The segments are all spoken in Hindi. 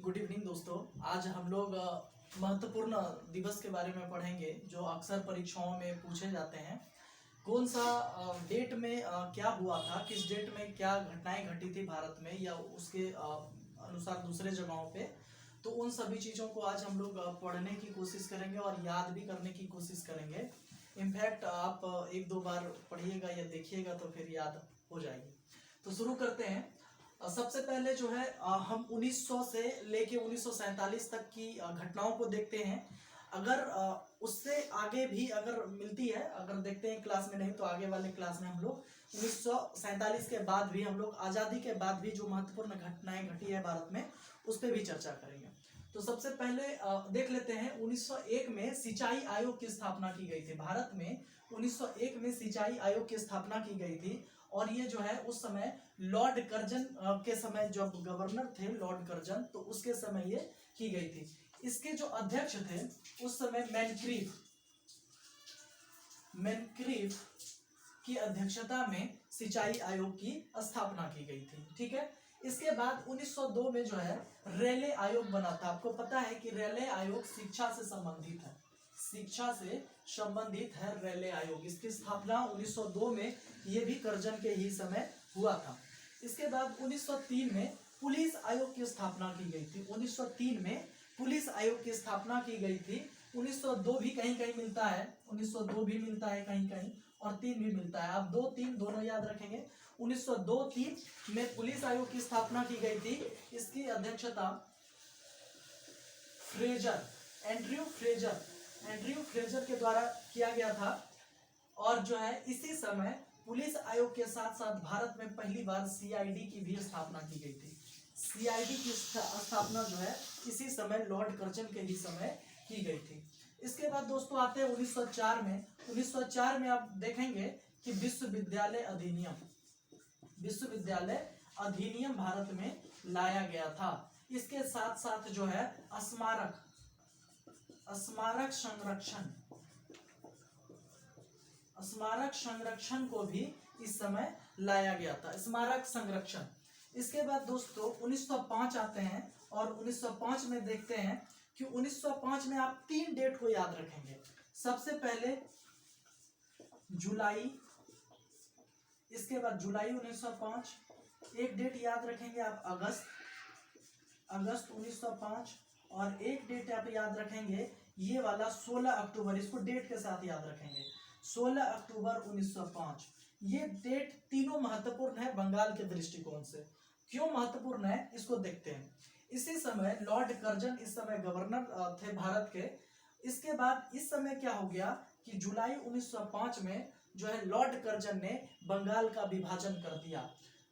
गुड इवनिंग दोस्तों। आज हम लोग महत्वपूर्ण दिवस के बारे में पढ़ेंगे जो अक्सर परीक्षाओं में पूछे जाते हैं। कौन सा डेट में क्या हुआ था, किस डेट में क्या घटनाएं घटी थी भारत में या उसके अनुसार दूसरे जगहों पे, तो उन सभी चीज़ों को आज हम लोग पढ़ने की कोशिश करेंगे और याद भी करने की कोशिश करेंगे। इनफैक्ट आप एक दो बार पढ़िएगा या देखिएगा तो फिर याद हो जाएगी। तो शुरू करते हैं। सबसे पहले जो है हम 1900 से लेके 1947 तक की घटनाओं को देखते हैं। अगर उससे आगे भी अगर मिलती है, अगर देखते हैं क्लास में, नहीं तो आगे वाले क्लास में हम लोग 1947 के बाद भी, हम लोग आज़ादी के बाद भी जो महत्वपूर्ण घटनाएं घटी है भारत में, उस पर भी चर्चा करेंगे। तो सबसे पहले देख लेते हैं 1901 में सिंचाई आयोग की स्थापना की गई थी। भारत में 1901 में सिंचाई आयोग की स्थापना की गई थी और ये जो है उस समय लॉर्ड कर्जन के समय जब गवर्नर थे लॉर्ड कर्जन, तो उसके समय ये की गई थी। इसके जो अध्यक्ष थे उस समय मैनक्रीफ की अध्यक्षता में सिंचाई आयोग की स्थापना की गई थी। ठीक है। इसके बाद 1902 में जो है रेले आयोग बना था। आपको पता है कि रेले आयोग शिक्षा से संबंधित है, शिक्षा से संबंधित है रेले आयोग। इसकी स्थापना 1902 में ये भी कर्जन के ही समय हुआ था। इसके बाद 1903 में पुलिस आयोग की स्थापना की गई थी। 1903 में पुलिस आयोग की स्थापना की गई थी। 1902 भी कहीं कहीं मिलता है, 1902 भी मिलता है कहीं कहीं, और 3 भी मिलता है। आप 2 3 दोनों याद रखेंगे। 1902-3 में पुलिस आयोग की स्थापना की गई थी। इसकी अध्यक्षता एंड्रयू फ्रेजर के द्वारा किया गया था। और जो है इसी समय पुलिस आयोग के साथ साथ भारत में पहली बार सीआईडी की भी स्थापना की गई थी। सीआईडी की स्थापना जो है इसी समय लॉर्ड कर्जन के ही समय की गई थी। इसके बाद दोस्तों आते हैं 1904 में। 1904 में आप देखेंगे कि विश्वविद्यालय अधिनियम भारत में लाया गया था। इसके साथ साथ जो है स्मारक संरक्षण को भी इस समय लाया गया था, स्मारक संरक्षण। इसके बाद दोस्तों 1905 आते हैं और 1905 में देखते हैं कि 1905 में आप 3 डेट को याद रखेंगे। सबसे पहले जुलाई, इसके बाद जुलाई 1905, एक डेट याद रखेंगे आप अगस्त 1905, और एक डेट आप याद रखेंगे ये वाला 16 अक्टूबर। इसको डेट के साथ याद रखेंगे, 16 अक्टूबर 1905। ये डेट तीनों महत्वपूर्ण है बंगाल के दृष्टिकोण से। क्यों महत्वपूर्ण है इसको देखते हैं। इसी समय लॉर्ड कर्जन इस समय गवर्नर थे भारत के। इसके बाद इस समय क्या हो गया कि जुलाई 1905 में जो है लॉर्ड कर्जन ने बंगाल का विभाजन कर दिया।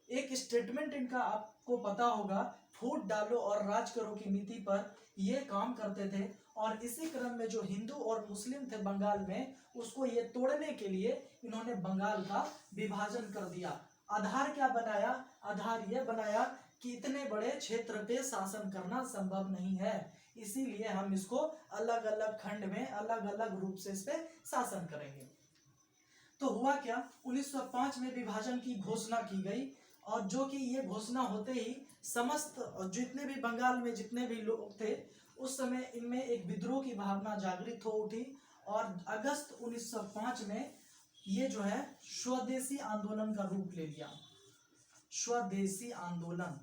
एक स्टेटमेंट इनका आपको पता होगा, फूट डालो और राज करो की नीति पर ये काम करते थे। और इसी क्रम में जो हिंदू और मुस्लिम थे बंगाल में, उसको ये तोड़ने के लिए इन्होंने बंगाल का विभाजन कर दिया। आधार क्या बनाया? आधार ये बनाया कि इतने बड़े क्षेत्र पे शासन करना संभव नहीं है, इसीलिए हम इसको अलग अलग खंड में अलग अलग रूप से इस पे शासन करेंगे। तो हुआ क्या, 1905 में विभाजन की घोषणा की गई और जो कि ये घोषणा होते ही समस्त जितने भी बंगाल में जितने भी लोग थे उस समय इनमें एक विद्रोह की भावना जागृत हो उठी। और अगस्त 1905 में ये जो है स्वदेशी आंदोलन का रूप ले लिया। स्वदेशी आंदोलन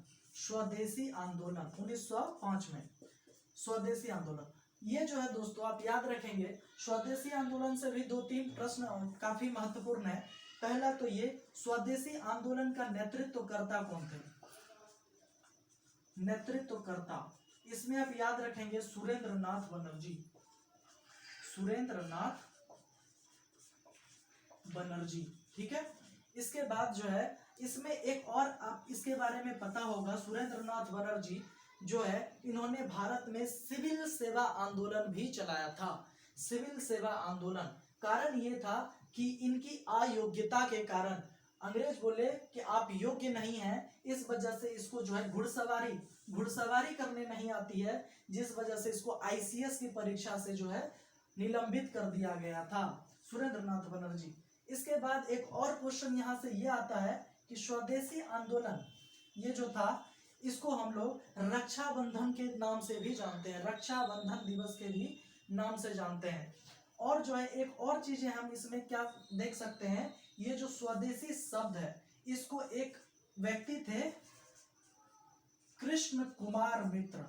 1905 में स्वदेशी आंदोलन। ये जो है दोस्तों आप याद रखेंगे, स्वदेशी आंदोलन से भी 2-3 प्रश्न काफी महत्वपूर्ण है। पहला तो ये स्वदेशी आंदोलन का नेतृत्वकर्ता कौन थे? नेतृत्वकर्ता इसमें आप याद रखेंगे सुरेंद्रनाथ बनर्जी। ठीक है। इसके बाद जो है इसमें एक और आप इसके बारे में पता होगा, सुरेंद्रनाथ बनर्जी जो है इन्होंने भारत में सिविल सेवा आंदोलन भी चलाया था। सिविल सेवा आंदोलन कारण ये था कि इनकी अयोग्यता के कारण अंग्रेज बोले कि आप योग्य नहीं हैं, इस वजह से इसको जो है घुड़सवारी करने नहीं आती है, जिस वजह से इसको आईसीएस की परीक्षा से जो है निलंबित कर दिया गया था सुरेंद्रनाथ बनर्जी। इसके बाद एक और क्वेश्चन यहाँ से ये आता है कि स्वदेशी आंदोलन ये जो था इसको हम लोग रक्षाबंधन के नाम से भी जानते हैं, रक्षाबंधन दिवस के भी नाम से जानते हैं। और जो है एक और चीजें हम इसमें क्या देख सकते हैं, ये जो स्वदेशी शब्द है इसको एक व्यक्ति थे कृष्ण कुमार मित्र,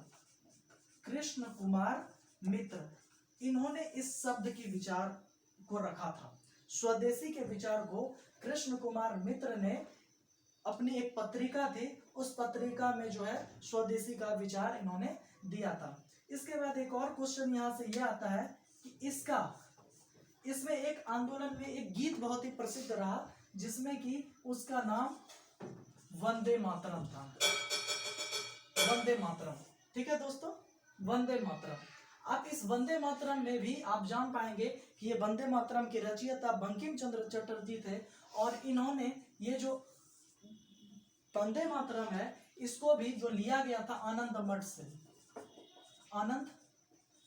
कृष्ण कुमार मित्र, इन्होंने इस शब्द की विचार को रखा था। स्वदेशी के विचार को कृष्ण कुमार मित्र ने अपनी एक पत्रिका थी, उस पत्रिका में जो है स्वदेशी का विचार इन्होंने दिया था। इसके बाद एक और क्वेश्चन यहाँ से ये आता है कि इसमें एक आंदोलन में एक गीत बहुत ही प्रसिद्ध रहा जिसमें कि उसका नाम वंदे मातरम था, वंदे मातरम। ठीक है दोस्तों, वंदे मातरम। आप इस वंदे मातरम में भी आप जान पाएंगे कि ये वंदे मातरम के रचयिता बंकिम चंद्र चटर्जी थे, और इन्होंने ये जो वंदे मातरम है इसको भी जो लिया गया था आनंद मठ से, आनंद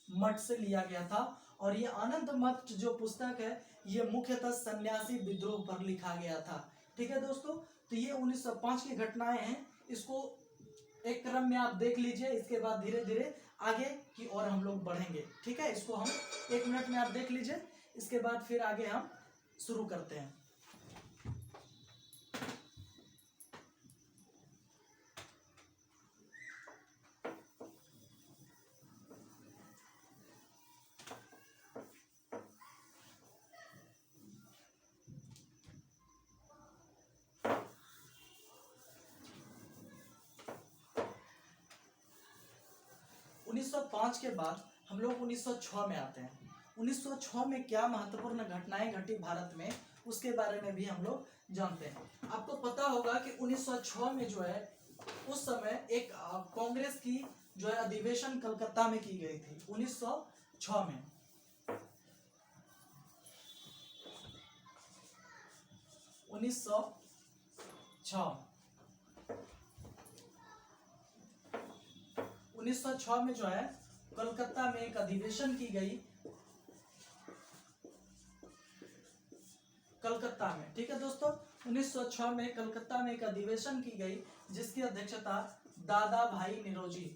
मठ से लिया गया था। और ये आनंद मठ जो पुस्तक है ये मुख्यतः सन्यासी विद्रोह पर लिखा गया था। ठीक है दोस्तों, तो ये 1905 की घटनाएं हैं, इसको एक क्रम में आप देख लीजिए, इसके बाद धीरे धीरे आगे की ओर हम लोग बढ़ेंगे। ठीक है, इसको हम 1 मिनट में आप देख लीजिए, इसके बाद फिर आगे हम शुरू करते हैं। उन्नीस सौ 5 के बाद हम लोग 1906 में आते हैं। 1906 में क्या महत्वपूर्ण घटनाएं घटी भारत में, उसके बारे में भी हम लोग जानते हैं। आपको पता होगा कि 1906 में जो है उस समय एक कांग्रेस की जो है अधिवेशन कलकत्ता में की गई थी। 1906 में 1906 में जो है कलकत्ता में एक अधिवेशन की गई, कलकत्ता में। ठीक है दोस्तों, 1906 में कलकत्ता में एक अधिवेशन की गई जिसकी अध्यक्षता दादा भाई निरोजी